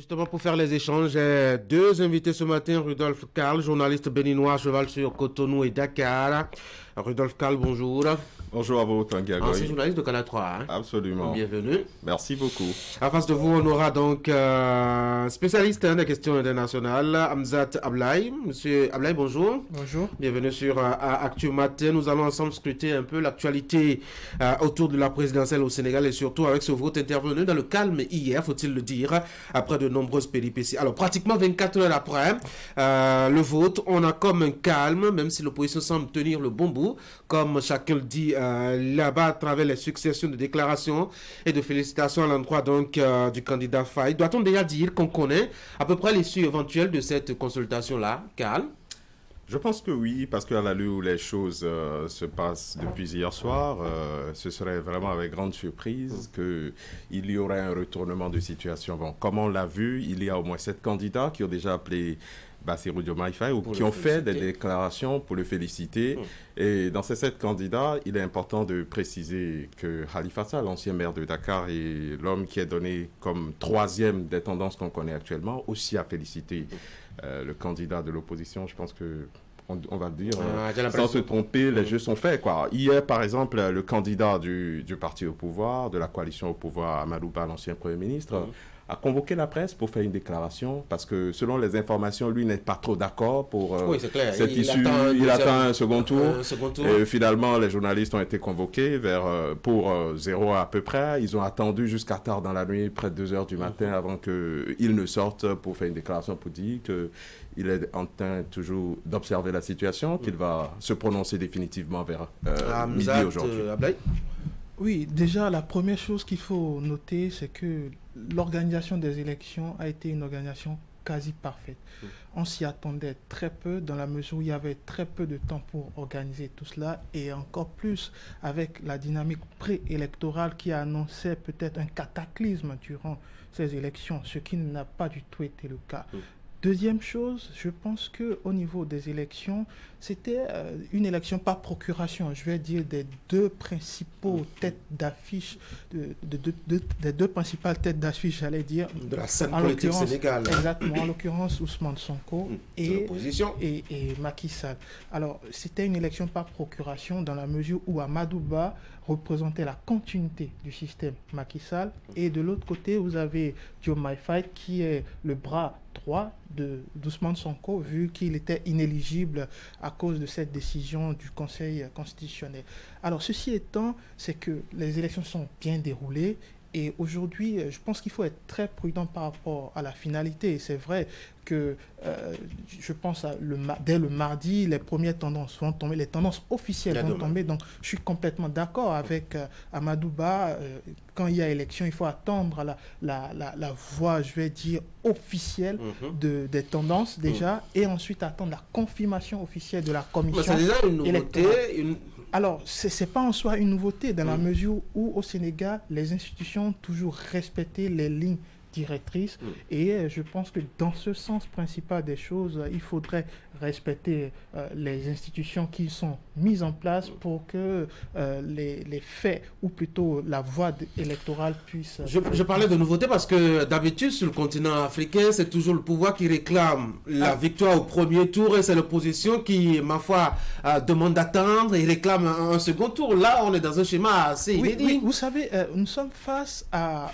Justement, pour faire les échanges, j'ai deux invités ce matin. Rudolf Karl, journaliste béninois, cheval sur Cotonou et Dakar. Rudolf Karl, bonjour. Bonjour à vous, Tanguy Agoy. Ancien journaliste de Canal 3. Hein? Absolument. Bienvenue. Merci beaucoup. En face de vous, on aura donc spécialiste des questions internationales, Hamzat Ablaï. Monsieur Ablaï, bonjour. Bonjour. Bienvenue sur Actu Matin. Nous allons ensemble scruter un peu l'actualité autour de la présidentielle au Sénégal et surtout avec ce vote intervenu dans le calme hier, faut-il le dire, après de nombreuses péripéties. Alors, pratiquement 24 heures après le vote, on a comme un calme, même si l'opposition semble tenir le bon bout, comme chacun le dit là-bas à travers les successions de déclarations et de félicitations à l'endroit donc du candidat Faye. Doit-on déjà dire qu'on connaît à peu près l'issue éventuelle de cette consultation-là, Karl? Je pense que oui, parce qu'à l'allure où les choses se passent depuis hier soir, ce serait vraiment avec grande surprise qu'il y aurait un retournement de situation. Bon, comme on l'a vu, il y a au moins 7 candidats qui ont déjà appelé Bassirou Diomaye Faye ou qui ont fait des déclarations pour le féliciter. Et dans ces 7 candidats, il est important de préciser que Khalifa Sall, l'ancien maire de Dakar et l'homme qui est donné comme 3e des tendances qu'on connaît actuellement, aussi a félicité le candidat de l'opposition. Je pense que on va le dire, sans se tromper, les jeux sont faits, quoi. Hier, par exemple, le candidat du parti au pouvoir, de la coalition au pouvoir, Amadou Ba, l'ancien Premier ministre, a convoqué la presse pour faire une déclaration parce que selon les informations, lui n'est pas trop d'accord pour cette issue. Il attend un second tour. Et finalement, les journalistes ont été convoqués pour 0 à peu près. Ils ont attendu jusqu'à tard dans la nuit, près de 2 heures du matin, avant qu'ils ne sortent pour faire une déclaration pour dire qu'il est en train toujours d'observer la situation, qu'il va se prononcer définitivement vers midi aujourd'hui. Oui, déjà, la première chose qu'il faut noter, c'est que l'organisation des élections a été une organisation quasi parfaite. On s'y attendait très peu dans la mesure où il y avait très peu de temps pour organiser tout cela et encore plus avec la dynamique préélectorale qui annonçait peut-être un cataclysme durant ces élections, ce qui n'a pas du tout été le cas. Deuxième chose, je pense qu'au niveau des élections, c'était une élection par procuration, je vais dire des deux principaux têtes d'affiche, des deux principales têtes d'affiche, j'allais dire. De la scène politique sénégalaise. Exactement, en l'occurrence Ousmane Sonko et Macky Sall. Alors, c'était une élection par procuration dans la mesure où Amadou Ba représentait la continuité du système Macky Sall et de l'autre côté, vous avez Diomaye Faye qui est le bras droit d'Ousmane Sonko vu qu'il était inéligible à cause de cette décision du Conseil constitutionnel. Alors ceci étant, c'est que les élections sont bien déroulées et aujourd'hui, je pense qu'il faut être très prudent par rapport à la finalité. Et c'est vrai que je pense dès le mardi, les premières tendances vont tomber, les tendances officielles vont tomber. Donc, je suis complètement d'accord avec Amadou Ba. Quand il y a élection, il faut attendre la voie, je vais dire, officielle des tendances déjà, et ensuite attendre la confirmation officielle de la commission. Mais c'est déjà une nouveauté. Alors, ce n'est pas en soi une nouveauté dans la mesure où au Sénégal, les institutions ont toujours respecté les lignes directrices et je pense que dans ce sens principal des choses, il faudrait respecter les institutions qui sont mises en place pour que les faits ou plutôt la voie électorale puisse... Je parlais de nouveauté parce que d'habitude sur le continent africain, c'est toujours le pouvoir qui réclame la victoire au premier tour et c'est l'opposition qui, ma foi, demande d'attendre et réclame un second tour. Là, on est dans un schéma assez inédit. Oui, vous savez, nous sommes face à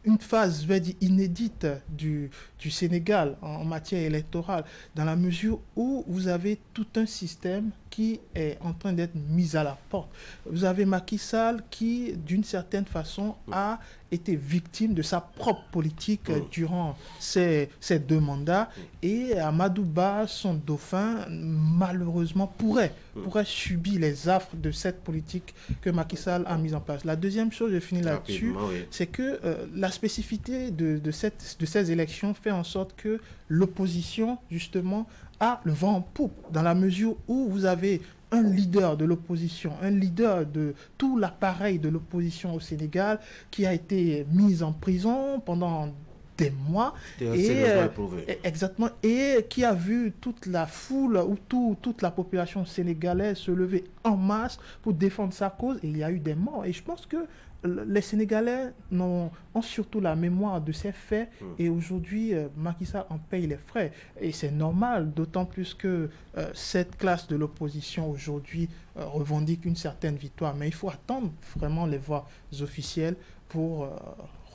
une phase, je vais dire, inédite du Sénégal en matière électorale, dans la mesure où vous avez tout un système qui est en train d'être mis à la porte. Vous avez Macky Sall qui, d'une certaine façon, a été victime de sa propre politique durant ces 2 mandats et Amadou Ba, son dauphin, malheureusement pourrait subir les affres de cette politique que Macky Sall a mise en place. La deuxième chose, je finis là-dessus, c'est que la spécificité de ces élections fait en sorte que l'opposition, justement, a le vent en poupe, dans la mesure où vous avez un leader de l'opposition, un leader de tout l'appareil de l'opposition au Sénégal qui a été mis en prison pendant des mois, exactement, et qui a vu toute la foule ou toute la population sénégalaise se lever en masse pour défendre sa cause, et il y a eu des morts. Et je pense que les Sénégalais ont surtout la mémoire de ces faits, et aujourd'hui, Macky Sall en paye les frais. Et c'est normal, d'autant plus que cette classe de l'opposition aujourd'hui revendique une certaine victoire. Mais il faut attendre vraiment les voix officielles pour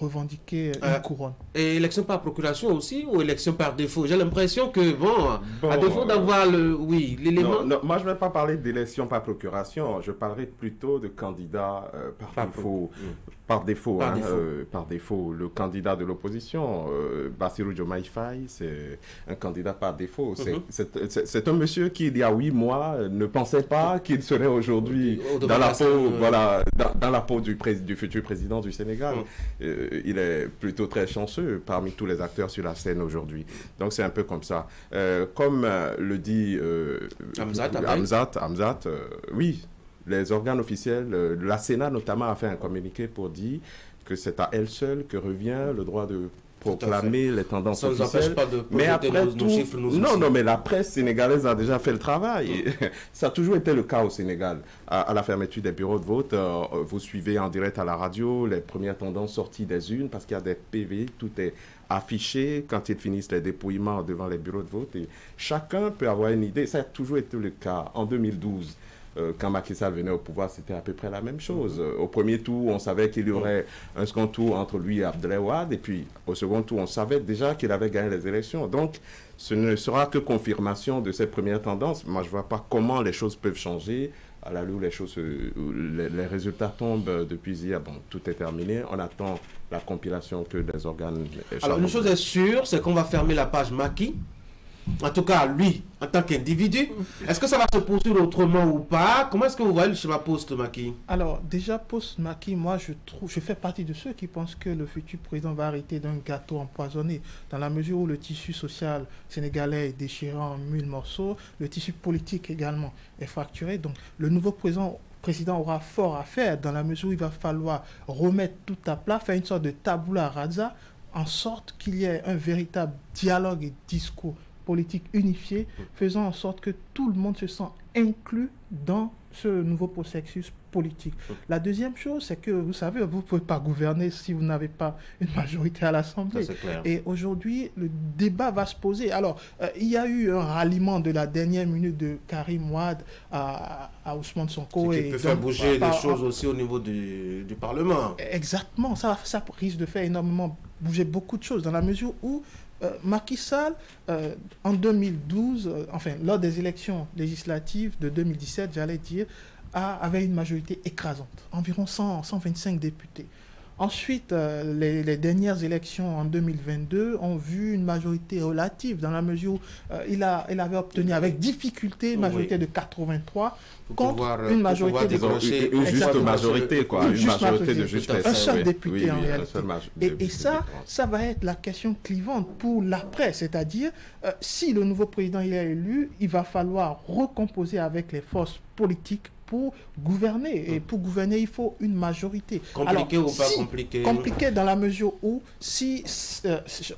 revendiquer une couronne. Et élection par procuration aussi, ou élection par défaut? J'ai l'impression que, bon, à défaut d'avoir l'élément... Non, moi, je ne vais pas parler d'élection par procuration, je parlerai plutôt de candidat par défaut. Par défaut. Par défaut. Le candidat de l'opposition, Bassirou Diomaye Faye, c'est un candidat par défaut. C'est un monsieur qui, il y a 8 mois, ne pensait pas qu'il serait aujourd'hui dans la peau du futur président du Sénégal. Il est plutôt très chanceux parmi tous les acteurs sur la scène aujourd'hui. Donc c'est un peu comme ça. Comme le dit Hamzat, oui, les organes officiels, la Sénat notamment a fait un communiqué pour dire que c'est à elle seule que revient le droit de proclamer les tendances officielles. Mais après tout, non, mais la presse sénégalaise a déjà fait le travail. Ça a toujours été le cas au Sénégal. À la fermeture des bureaux de vote, vous suivez en direct à la radio les premières tendances sorties des urnes parce qu'il y a des PV, tout est affiché quand ils finissent les dépouillements devant les bureaux de vote. Et chacun peut avoir une idée. Ça a toujours été le cas. En 2012, quand Macky Sall venait au pouvoir, c'était à peu près la même chose. Au premier tour, on savait qu'il y aurait un second tour entre lui et Abdoulaye Wade, et puis au second tour, on savait déjà qu'il avait gagné les élections. Donc, ce ne sera que confirmation de cette première tendance. Moi, je ne vois pas comment les choses peuvent changer. À la où les résultats tombent depuis hier, bon, tout est terminé. On attend la compilation que des organes... Alors, une chose est sûre, c'est qu'on va fermer la page Macky. En tout cas, lui, en tant qu'individu, est-ce que ça va se poursuivre autrement ou pas? Comment est-ce que vous voyez le schéma post-Macky? Alors, déjà, post-Macky, moi, je fais partie de ceux qui pensent que le futur président va arrêter d'un gâteau empoisonné, dans la mesure où le tissu social sénégalais est déchiré en 1000 morceaux, le tissu politique également est fracturé. Donc, le nouveau président aura fort à faire, dans la mesure où il va falloir remettre tout à plat, faire une sorte de tabula rasa, en sorte qu'il y ait un véritable dialogue et discours politique unifié, faisant en sorte que tout le monde se sent inclus dans ce nouveau processus politique. La deuxième chose, c'est que, vous savez, vous ne pouvez pas gouverner si vous n'avez pas une majorité à l'Assemblée. Et aujourd'hui, le débat va se poser. Alors, il y a eu un ralliement de la dernière minute de Karim Wade à Ousmane Sonko. Ce qui peut faire bouger des choses aussi au niveau du Parlement. Exactement. Ça risque de faire énormément bouger beaucoup de choses, dans la mesure où Macky Sall, en 2012, lors des élections législatives de 2017, j'allais dire, avait une majorité écrasante, environ 125 députés. Ensuite, les dernières élections en 2022 ont vu une majorité relative, dans la mesure où il avait obtenu avec difficulté une majorité de 83 contre une majorité de... Une juste majorité, quoi. Une majorité de justesse. Un seul député, en réalité. Et ça va être la question clivante pour l'après, c'est-à-dire, si le nouveau président il est élu, il va falloir recomposer avec les forces politiques pour gouverner. Et pour gouverner, il faut une majorité. Compliqué ou pas compliqué? Compliqué dans la mesure où,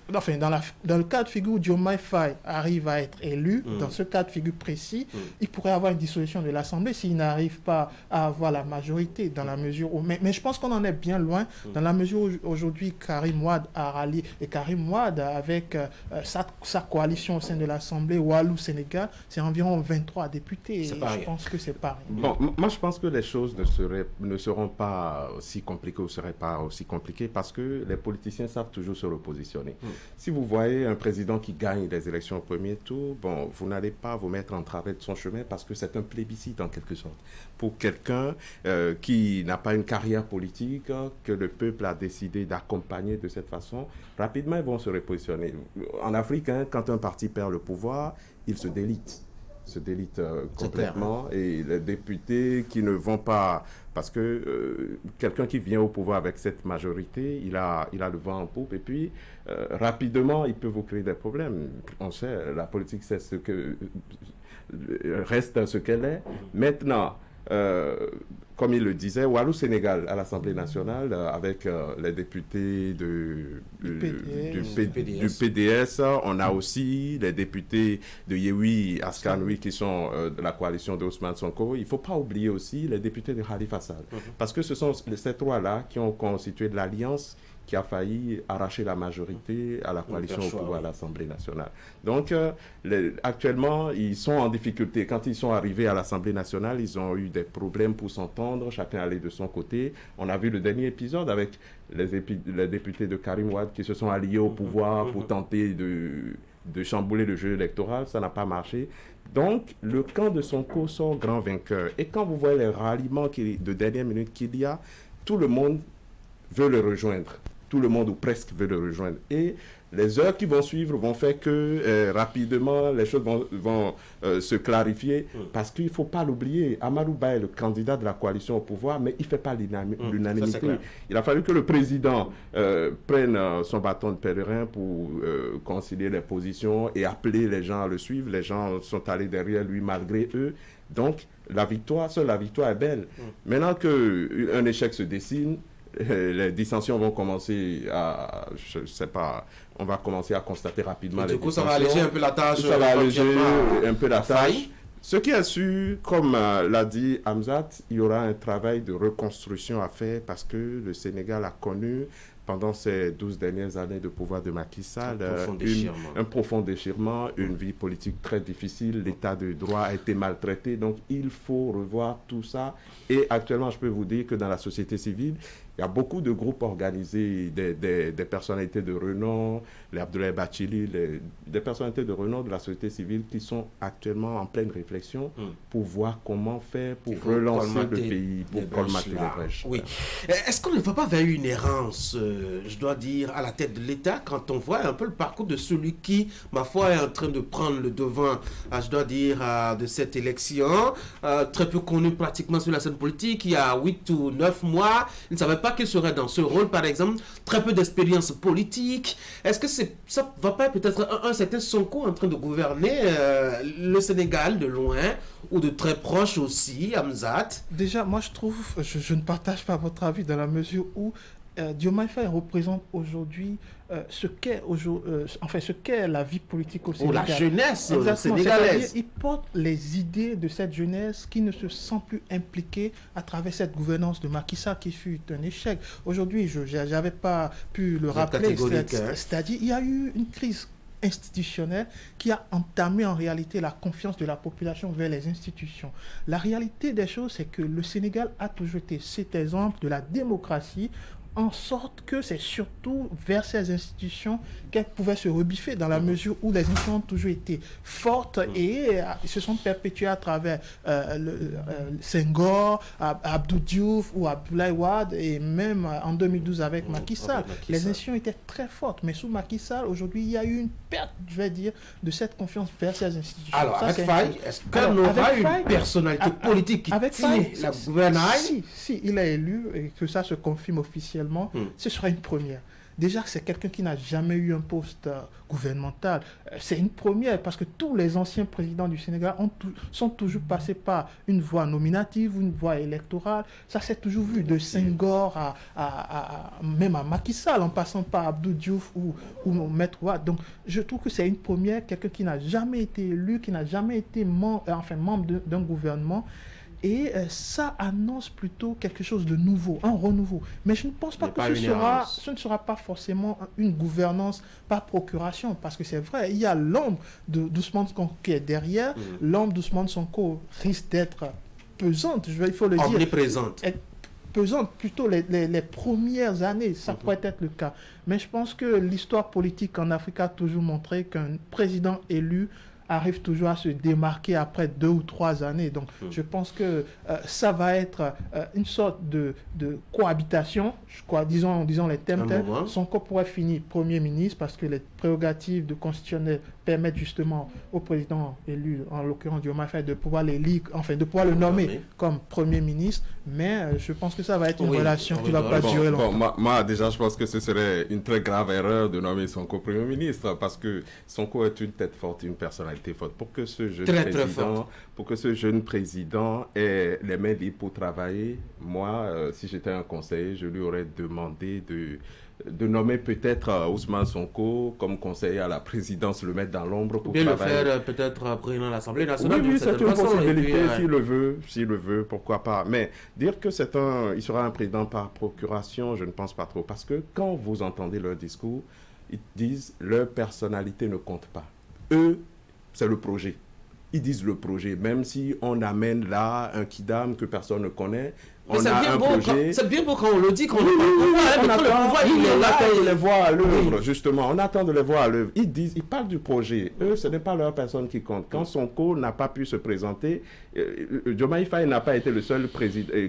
dans le cas de figure où Diomaye Faye arrive à être élu, dans ce cas de figure précis, il pourrait avoir une dissolution de l'Assemblée s'il n'arrive pas à avoir la majorité, dans la mesure où... Mais je pense qu'on en est bien loin, dans la mesure où aujourd'hui Karim Wade a rallié, et Karim Wade, avec sa coalition au sein de l'Assemblée, Walou Sénégal, c'est environ 23 députés. Je pense que c'est pareil. Bon, moi, je pense que les choses ne seront pas aussi compliquées ou ne seraient pas aussi compliquées parce que les politiciens savent toujours se repositionner. Si vous voyez un président qui gagne les élections au premier tour, bon, vous n'allez pas vous mettre en travers de son chemin parce que c'est un plébiscite en quelque sorte. Pour quelqu'un qui n'a pas une carrière politique, que le peuple a décidé d'accompagner de cette façon, rapidement, ils vont se repositionner. En Afrique, quand un parti perd le pouvoir, il se délite. Complètement, et les députés qui ne vont pas, parce que quelqu'un qui vient au pouvoir avec cette majorité, il a le vent en poupe, et puis rapidement il peut vous créer des problèmes. On sait, la politique c'est reste ce qu'elle est. Maintenant, comme il le disait, Wallou-Sénégal à l'Assemblée nationale, avec les députés du PDS. On a aussi les députés de Yewi Askanoui qui sont de la coalition d'Ousmane Sonko. Il ne faut pas oublier aussi les députés de Khalifa Sall. Parce que ce sont ces trois-là qui ont constitué de l'alliance qui a failli arracher la majorité à la coalition au pouvoir à l'Assemblée nationale. Donc, actuellement, ils sont en difficulté. Quand ils sont arrivés à l'Assemblée nationale, ils ont eu des problèmes pour s'entendre, chacun allait de son côté. On a vu le dernier épisode avec les députés de Karim Wade qui se sont alliés au pouvoir pour tenter de chambouler le jeu électoral. Ça n'a pas marché. Donc, le camp de Sonko sort grand vainqueur. Et quand vous voyez les ralliements de dernière minute qu'il y a, tout le monde veut le rejoindre. Tout le monde ou presque veut le rejoindre. Et les heures qui vont suivre vont faire que rapidement les choses vont se clarifier parce qu'il ne faut pas l'oublier. Amadou Ba est le candidat de la coalition au pouvoir, mais il ne fait pas l'unanimité. Il a fallu que le président prenne son bâton de pèlerin pour concilier les positions et appeler les gens à le suivre. Les gens sont allés derrière lui malgré eux. Donc, seule la victoire est belle. Maintenant qu'un échec se dessine, les dissensions vont commencer à, je sais pas, on va commencer à constater rapidement les dissensions. Du coup, ça va alléger un peu la tâche. Ça va alléger un peu la tâche. Ce qui est sûr, comme l'a dit Hamzat, il y aura un travail de reconstruction à faire parce que le Sénégal a connu pendant ces 12 dernières années de pouvoir de Macky Sall, un profond déchirement, une vie politique très difficile, l'état de droit a été maltraité, donc il faut revoir tout ça. Et actuellement, je peux vous dire que dans la société civile, il y a beaucoup de groupes organisés, des personnalités de renom, les Abdoulaye Bathily, des personnalités de renom de la société civile qui sont actuellement en pleine réflexion pour voir comment faire pour relancer le pays, pour colmater les brèches. Oui. Est-ce qu'on ne va pas vers une errance, je dois dire, à la tête de l'État quand on voit un peu le parcours de celui qui, ma foi, est en train de prendre le devant, je dois dire, de cette élection, très peu connu pratiquement sur la scène politique, il y a 8 ou 9 mois, il ne savait pas qu'il serait dans ce rôle, par exemple, très peu d'expérience politique. Est-ce que ça ne va pas peut-être un certain Sonko en train de gouverner le Sénégal de loin ou de très proche aussi, Hamzat? Déjà, moi je trouve, je ne partage pas votre avis dans la mesure où Diomaye Faye représente aujourd'hui ce qu'est la vie politique au Sénégal. La jeunesse sénégalaise. Il porte les idées de cette jeunesse qui ne se sent plus impliquée à travers cette gouvernance de Macky Sall qui fut un échec. Aujourd'hui, je n'avais pas pu le rappeler, c'est-à-dire il y a eu une crise institutionnelle qui a entamé en réalité la confiance de la population vers les institutions. La réalité des choses, c'est que le Sénégal a toujours été cet exemple de la démocratie, en sorte que c'est surtout vers ces institutions qu'elles pouvaient se rebiffer dans la mesure où les institutions ont toujours été fortes et se sont perpétuées à travers Senghor, Abdou Diouf ou Abdoulaye Wade et même en 2012 avec Macky Sall. Les institutions étaient très fortes, mais sous Macky Sall, aujourd'hui, il y a eu une perte, je vais dire, de cette confiance vers ces institutions. Alors, avec Faye, est-ce qu'on aura une personnalité politique qui tient la gouvernail? Si il est élu et que ça se confirme officiellement, ce sera une première. Déjà, c'est quelqu'un qui n'a jamais eu un poste gouvernemental. C'est une première parce que tous les anciens présidents du Sénégal sont toujours passés par une voie nominative ou une voie électorale. Ça s'est toujours vu, de Senghor même à Macky Sall, en passant par Abdou Diouf ou Maître Wade. Donc, je trouve que c'est une première, quelqu'un qui n'a jamais été élu, qui n'a jamais été membre d'un gouvernement. Et ça annonce plutôt quelque chose de nouveau, un renouveau. Mais je ne pense pas que ce ne sera pas forcément une gouvernance par procuration, parce que c'est vrai, il y a l'ombre d'Ousmane Sonko qui est derrière, l'ombre d'Ousmane Sonko risque d'être pesante, il faut le dire. Omniprésente. Pesante, plutôt les premières années, ça pourrait être le cas. Mais je pense que l'histoire politique en Afrique a toujours montré qu'un président élu arrive toujours à se démarquer après 2 ou 3 années. Donc, je pense que ça va être une sorte de cohabitation, je crois, disons les thèmes tels. Sonko pourrait finir Premier ministre parce que les prérogatives de constitutionnel permettre justement au président élu, en l'occurrence Diomaye Faye, de pouvoir de pouvoir le nommer comme Premier ministre, mais je pense que ça va être une relation qui ne va pas durer longtemps. Moi, déjà, je pense que ce serait une très grave erreur de nommer Sonko Premier ministre, parce que Sonko est une tête forte, une personnalité forte. Pour que ce jeune président ait les mains libres pour travailler, moi, si j'étais un conseiller, je lui aurais demandé de nommer peut-être Ousmane Sonko comme conseiller à la présidence, le mettre dans l'ombre pour travailler. Le faire peut-être président de l'Assemblée nationale. Oui, c'est une possibilité, s'il le veut, pourquoi pas. Mais dire que il sera un président par procuration, je ne pense pas trop. Parce que quand vous entendez leur discours, ils disent leur personnalité ne compte pas. Eux, c'est le projet. Ils disent le projet, même si on amène là un kidam que personne ne connaît. C'est bien beau quand on le dit, quand on attend de les voir à l'œuvre, justement. On attend de les voir à l'œuvre. Ils parlent du projet. Eux, ce n'est pas leur personne qui compte. Quand Sonko n'a pas pu se présenter, Diomaye Faye n'a pas été le seul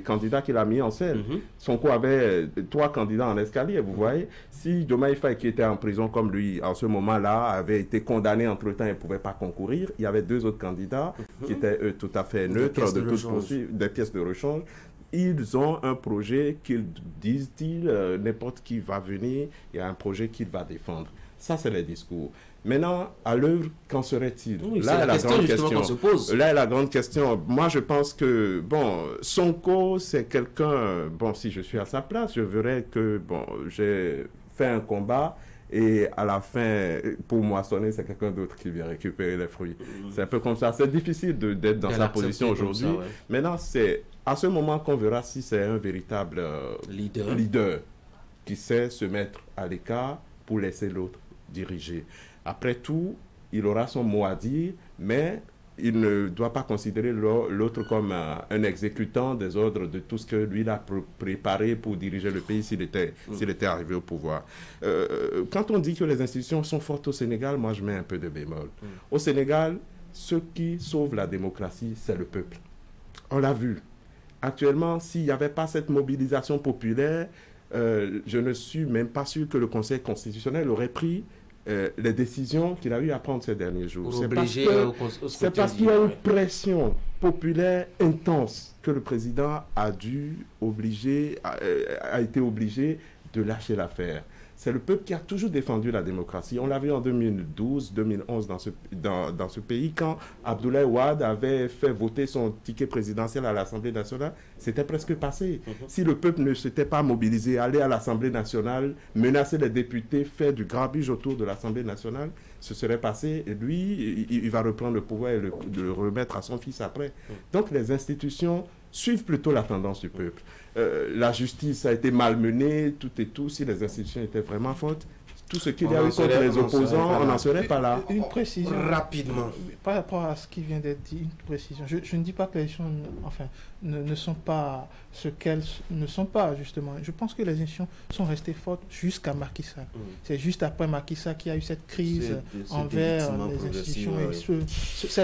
candidat qu'il a mis en scène. Sonko avait 3 candidats en escalier, vous voyez. Si Diomaye Faye, qui était en prison comme lui, en ce moment-là, avait été condamné entre-temps et ne pouvait pas concourir, il y avait 2 autres candidats qui étaient eux, tout à fait neutres, des pièces de rechange. Ils ont un projet qu'ils disent-ils, n'importe qui va venir, il y a un projet qu'il va défendre. Ça, c'est les discours. Maintenant, à l'œuvre, qu'en serait-il? Là est la grande question. Là est la grande question. Moi, je pense que, Sonko, c'est quelqu'un, si je suis à sa place, je verrais que, j'ai fait un combat et à la fin, pour moissonner, c'est quelqu'un d'autre qui vient récupérer les fruits. C'est un peu comme ça. C'est difficile d'être dans sa position aujourd'hui. Maintenant, c'est à ce moment qu'on verra si c'est un véritable leader qui sait se mettre à l'écart pour laisser l'autre diriger. Après tout, il aura son mot à dire, mais il ne doit pas considérer l'autre comme un exécutant des ordres de tout ce que lui il a préparé pour diriger le pays s'il était arrivé au pouvoir. Quand on dit que les institutions sont fortes au Sénégal, moi je mets un peu de bémol. Au Sénégal, ce qui sauve la démocratie, c'est le peuple. On l'a vu. Actuellement, s'il n'y avait pas cette mobilisation populaire, je ne suis même pas sûr que le Conseil constitutionnel aurait pris les décisions qu'il a eu à prendre ces derniers jours. C'est parce qu'il y a une pression populaire intense que le président a été obligé de lâcher l'affaire. C'est le peuple qui a toujours défendu la démocratie. On l'a vu en 2012, 2011 dans ce pays, quand Abdoulaye Wade avait fait voter son ticket présidentiel à l'Assemblée nationale, c'était presque passé. Si le peuple ne s'était pas mobilisé, aller à l'Assemblée nationale, menacer les députés, faire du grabuge autour de l'Assemblée nationale, ce serait passé. Et lui, il va reprendre le pouvoir et le remettre à son fils après. Donc les institutions suivent plutôt la tendance du peuple. La justice a été malmenée, tout et tout. Si les institutions étaient vraiment fortes, tout ce qu'il y a eu contre les opposants, on n'en serait pas là. Une précision. Rapidement. Par rapport à ce qui vient d'être dit, une précision. Je ne dis pas que les institutions ne sont pas ce qu'elles ne sont pas, justement. Je pense que les institutions sont restées fortes jusqu'à Macky Sall. C'est juste après Macky Sall qu'il y a eu cette crise envers les institutions.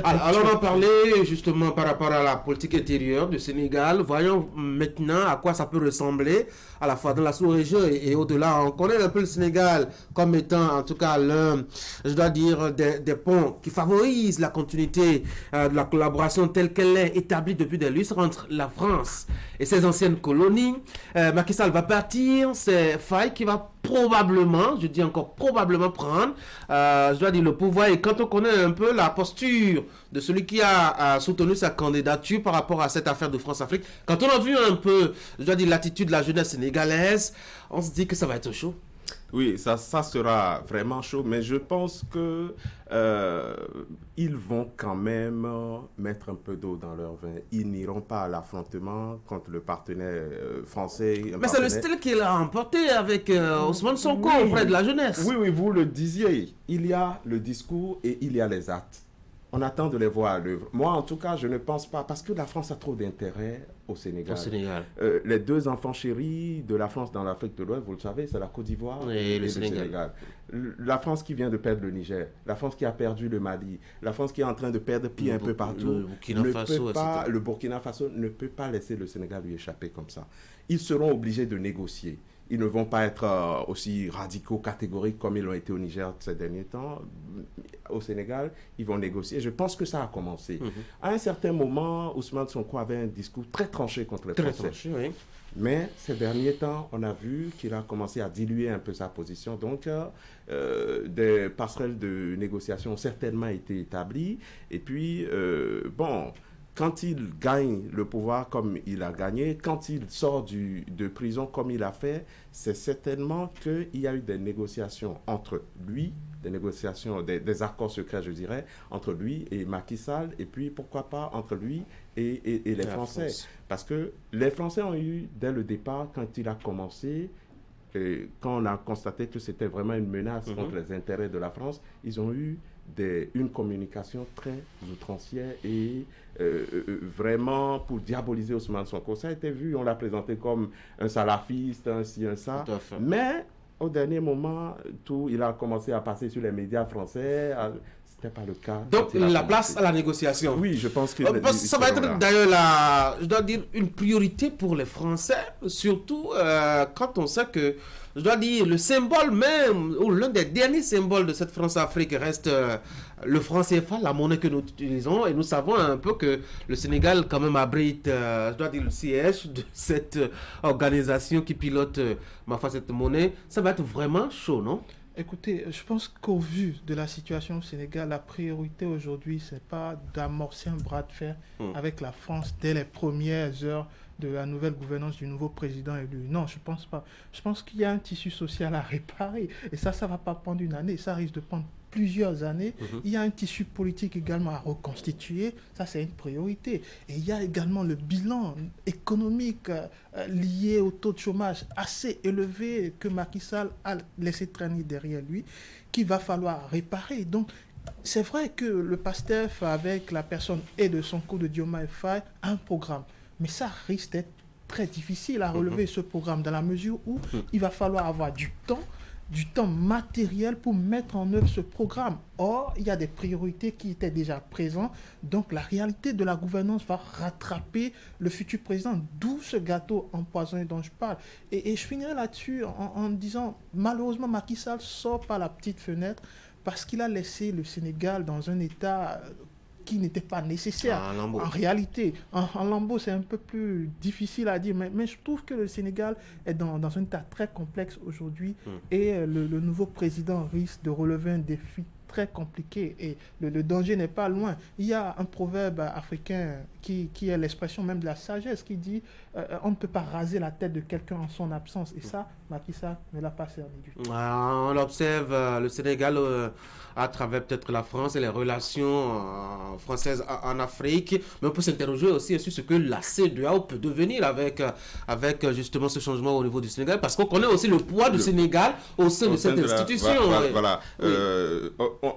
Alors, on va parler justement par rapport à la politique intérieure du Sénégal. Voyons maintenant à quoi ça peut ressembler, à la fois dans la sous-région et au-delà. On connaît un peu le Sénégal comme étant en tout cas l'un, je dois dire, des ponts qui favorisent la continuité de la collaboration telle qu'elle est établie depuis des lustres entre la France et ses anciennes colonies. Macky Sall va partir, c'est Faye qui va probablement, je dis encore probablement prendre, je dois dire, le pouvoir. Et quand on connaît un peu la posture de celui qui a soutenu sa candidature par rapport à cette affaire de France-Afrique, quand on a vu un peu, je dois dire, l'attitude de la jeunesse sénégalaise, on se dit que ça va être chaud. Oui, ça sera vraiment chaud, mais je pense que ils vont quand même mettre un peu d'eau dans leur vin. Ils n'iront pas à l'affrontement contre le partenaire français. Mais c'est le style qu'il a emporté avec Ousmane Sonko auprès de la jeunesse. Oui, vous le disiez. Il y a le discours et il y a les actes. On attend de les voir à l'œuvre. Moi, en tout cas, je ne pense pas, parce que la France a trop d'intérêt au Sénégal. Les 2 enfants chéris de la France dans l'Afrique de l'Ouest, vous le savez, c'est la Côte d'Ivoire et le Sénégal. La France qui vient de perdre le Niger, la France qui a perdu le Mali, la France qui est en train de perdre pied un peu partout, le Burkina Faso ne peut pas laisser le Sénégal lui échapper comme ça. Ils seront obligés de négocier. ils ne vont pas être aussi radicaux, catégoriques comme ils l'ont été au Niger ces derniers temps. Au Sénégal, ils vont négocier. Je pense que ça a commencé. À un certain moment, Ousmane Sonko avait un discours très tranché contre les Français. Tranché, oui. Mais ces derniers temps, on a vu qu'il a commencé à diluer un peu sa position. Donc, des passerelles de négociation ont certainement été établies. Et puis, quand il gagne le pouvoir comme il a gagné, quand il sort de prison comme il a fait, c'est certainement qu'il y a eu des négociations entre lui, des accords secrets, je dirais, entre lui et Macky Sall, et puis pourquoi pas entre lui et les Français. Parce que les Français ont eu, dès le départ, quand il a commencé, quand on a constaté que c'était vraiment une menace contre les intérêts de la France, ils ont eu une communication très outrancière et vraiment pour diaboliser Ousmane Sonko. Ça a été vu, on l'a présenté comme un salafiste, un ci, un ça. Mais au dernier moment, il a commencé à passer sur les médias français. C'était pas le cas. Donc la place à la négociation. Oui, je pense que ça va être d'ailleurs je dois dire une priorité pour les Français, surtout quand on sait que, je dois dire, le symbole même, ou l'un des derniers symboles de cette France-Afrique reste le franc CFA, la monnaie que nous utilisons, et nous savons un peu que le Sénégal quand même abrite, je dois dire, le siège de cette organisation qui pilote, cette monnaie. Ça va être vraiment chaud, non? Écoutez, je pense qu'au vu de la situation au Sénégal, la priorité aujourd'hui, ce n'est pas d'amorcer un bras de fer avec la France dès les premières heures de la nouvelle gouvernance du nouveau président élu. Non, je ne pense pas. Je pense qu'il y a un tissu social à réparer. Et ça ne va pas prendre une année. Ça risque de prendre plusieurs années. Il y a un tissu politique également à reconstituer. Ça, c'est une priorité. Et il y a également le bilan économique lié au taux de chômage assez élevé que Macky Sall a laissé traîner derrière lui, qu'il va falloir réparer. Donc, c'est vrai que le PASTEF, avec la personne et de Sonko, de Diomaye Faye, a un programme. Mais ça risque d'être très difficile à relever ce programme dans la mesure où il va falloir avoir du temps matériel pour mettre en œuvre ce programme. Or, il y a des priorités qui étaient déjà présentes. Donc, la réalité de la gouvernance va rattraper le futur président, d'où ce gâteau empoisonné dont je parle. Et je finirai là-dessus en disant, malheureusement, Macky Sall sort par la petite fenêtre parce qu'il a laissé le Sénégal dans un état qui n'était pas nécessaire. En réalité, en lambeau, c'est un peu plus difficile à dire, mais je trouve que le Sénégal est dans un état très complexe aujourd'hui et le nouveau président risque de relever un défi très compliqué et le danger n'est pas loin. Il y a un proverbe africain qui est l'expression même de la sagesse qui dit on ne peut pas raser la tête de quelqu'un en son absence. Et ça, Macky Sall ne l'a pas servi du tout. On observe le Sénégal à travers peut-être la France et les relations françaises en Afrique, mais on peut s'interroger aussi sur ce que la CEDEAO peut devenir avec justement ce changement au niveau du Sénégal, parce qu'on connaît aussi le poids du Sénégal au sein de cette institution. Voilà.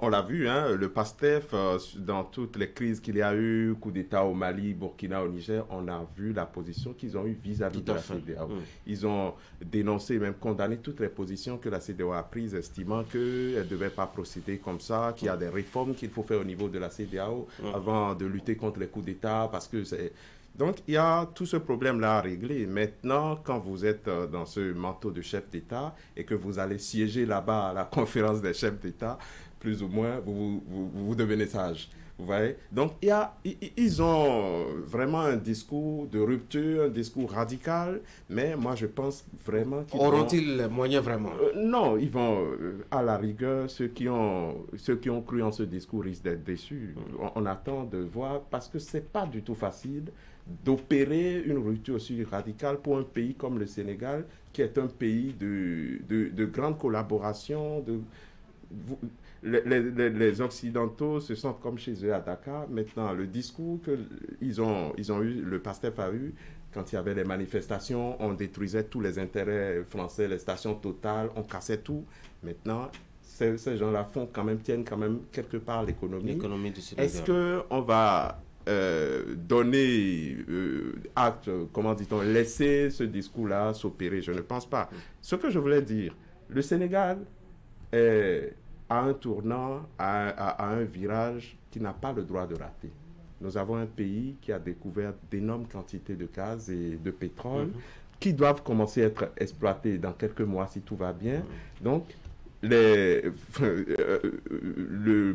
On l'a vu, le PASTEF, dans toutes les crises qu'il y a eu, coup d'État au Mali, Burkina, au Niger, on a vu la position qu'ils ont eue vis-à-vis de la CEDEAO. Ils ont dénoncé, même condamné toutes les positions que la CEDEAO a prises, estimant qu'elle ne devait pas procéder comme ça, qu'il y a des réformes qu'il faut faire au niveau de la CEDEAO avant de lutter contre les coups d'État, parce que c'est... Donc, il y a tout ce problème-là à régler. Maintenant, quand vous êtes dans ce manteau de chef d'État et que vous allez siéger là-bas à la conférence des chefs d'État, plus ou moins, vous devenez sage. Vous voyez? Donc, ils ont vraiment un discours de rupture, un discours radical, mais moi, je pense vraiment qu'ils auront-ils les moyens vraiment? Non, ils vont, à la rigueur, ceux qui ont cru en ce discours risquent d'être déçus. On attend de voir, parce que ce n'est pas du tout facile d'opérer une rupture aussi radicale pour un pays comme le Sénégal, qui est un pays de grande collaboration. Les Occidentaux se sentent comme chez eux à Dakar. Maintenant, le discours qu'ils ont eu, le PASTEF a eu, quand il y avait les manifestations, on détruisait tous les intérêts français, les stations Total, on cassait tout. Maintenant, ces gens-là tiennent quand même quelque part l'économie du Sénégal. Est-ce qu'on va donner acte, comment dit-on, laisser ce discours-là s'opérer? Je ne pense pas. Ce que je voulais dire, le Sénégal est à un tournant, à un virage qui n'a pas le droit de rater. Nous avons un pays qui a découvert d'énormes quantités de gaz et de pétrole, qui doivent commencer à être exploités dans quelques mois si tout va bien. Donc, le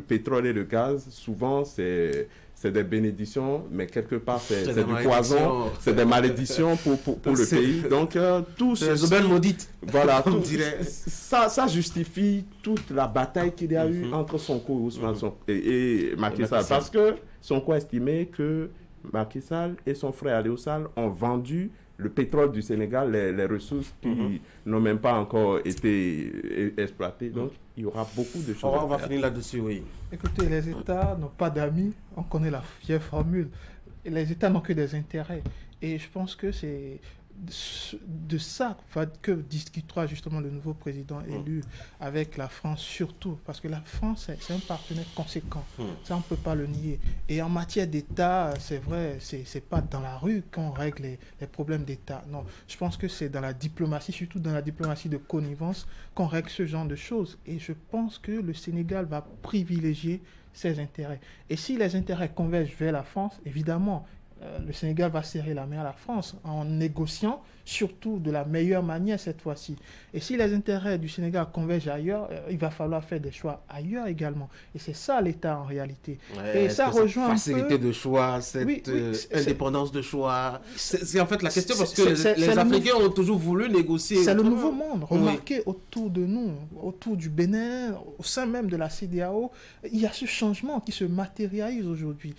pétrole et le gaz, souvent, c'est des bénédictions, mais quelque part, c'est du poison, c'est des malédictions pour le pays. Donc, tout c'est des aubaines maudites. Voilà, ça justifie toute la bataille qu'il y a eu entre Sonko et Ousmane Sonko et Macky Sall. Parce que Sonko a estimé que Macky Sall et son frère Aliou Sall ont vendu le pétrole du Sénégal, les ressources qui n'ont même pas encore été exploitées. Donc, il y aura beaucoup de choses. On va finir là-dessus, oui. Écoutez, les États n'ont pas d'amis. On connaît la vieille formule. Les États n'ont que des intérêts. Et je pense que c'est de ça que discutera justement le nouveau président élu avec la France, surtout parce que la France c'est un partenaire conséquent, ça on ne peut pas le nier. Et en matière d'État, c'est vrai, c'est pas dans la rue qu'on règle les problèmes d'État, non, je pense que c'est dans la diplomatie, surtout dans la diplomatie de connivence, qu'on règle ce genre de choses. Et je pense que le Sénégal va privilégier ses intérêts. Et si les intérêts convergent vers la France, évidemment, le Sénégal va serrer la main à la France en négociant, surtout de la meilleure manière cette fois-ci. Et si les intérêts du Sénégal convergent ailleurs, il va falloir faire des choix ailleurs également. Et c'est ça l'État en réalité. Ouais, et ça rejoint facilité de choix, cette indépendance de choix. C'est en fait la question parce que les Africains ont toujours voulu négocier. C'est le nouveau monde. Remarquez autour de nous, autour du Bénin, au sein même de la CEDEAO, il y a ce changement qui se matérialise aujourd'hui.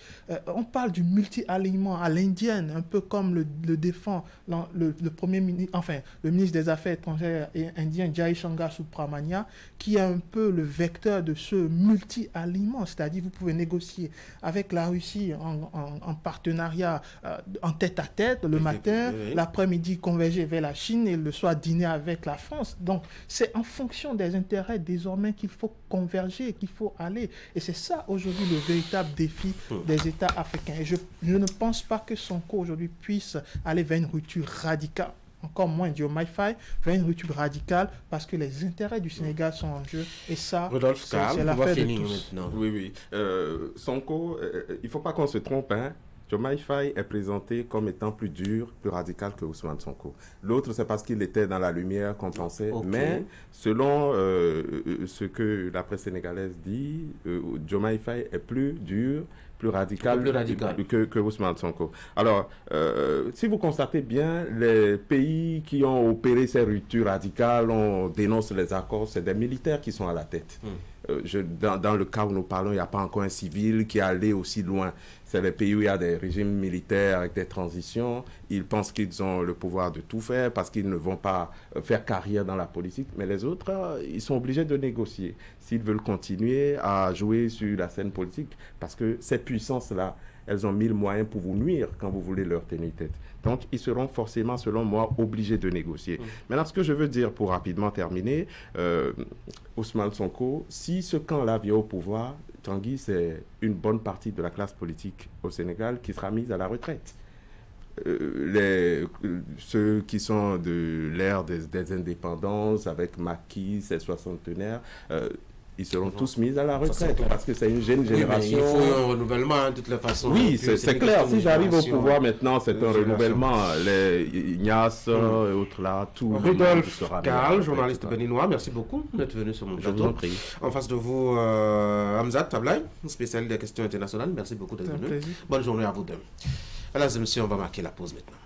On parle du multi-alignement à l'indienne, un peu comme le défend le premier ministre, enfin le ministre des Affaires étrangères indien Jai Shankar Subramanian, qui est un peu le vecteur de ce multi-alignement, c'est-à-dire vous pouvez négocier avec la Russie en partenariat en tête-à-tête le matin, l'après-midi converger vers la Chine et le soir dîner avec la France. Donc c'est en fonction des intérêts désormais qu'il faut converger, qu'il faut aller. Et c'est ça aujourd'hui le véritable défi des États africains. Et je ne pense pas que Sonko aujourd'hui puisse aller vers une rupture radicale, encore moins Diomaye Faye, vers une rupture radicale, parce que les intérêts du Sénégal sont en jeu. Et ça, c'est l'affaire de tous. Maintenant. Oui. Sonko, il ne faut pas qu'on se trompe, hein. Diomaye Faye est présenté comme étant plus dur, plus radical que Ousmane Sonko. L'autre, c'est parce qu'il était dans la lumière qu'on pensait. Mais selon ce que la presse sénégalaise dit, Diomaye Faye est plus dur, plus radical que Ousmane Sonko. Alors, si vous constatez bien, les pays qui ont opéré ces ruptures radicales, on dénonce les accords, c'est des militaires qui sont à la tête. Dans le cas où nous parlons, il n'y a pas encore un civil qui est allé aussi loin. C'est les pays où il y a des régimes militaires avec des transitions. Ils pensent qu'ils ont le pouvoir de tout faire parce qu'ils ne vont pas faire carrière dans la politique. Mais les autres, ils sont obligés de négocier s'ils veulent continuer à jouer sur la scène politique. Parce que ces puissances-là, elles ont 1000 moyens pour vous nuire quand vous voulez leur tenir tête. Donc, ils seront forcément, selon moi, obligés de négocier. Maintenant, ce que je veux dire pour rapidement terminer, Ousmane Sonko, si ce camp-là vient au pouvoir, Tanguy, c'est une bonne partie de la classe politique au Sénégal qui sera mise à la retraite. Ceux qui sont de l'ère des indépendances, avec Macky, ses soixantenaires, ils seront tous mis à la retraite parce que c'est une jeune génération. Il faut un renouvellement de toutes les façons. Oui, c'est clair. Si j'arrive au pouvoir maintenant, c'est un renouvellement. Les Ignace et autres là, tout. Rudolf Karl, journaliste béninois, merci beaucoup d'être venu sur mon plateau. Je vous en prie. En face de vous, Hamzat Tablaï, spécialiste des questions internationales. Merci beaucoup d'être venu. Bonne journée à vous deux. Mesdames et messieurs, on va marquer la pause maintenant.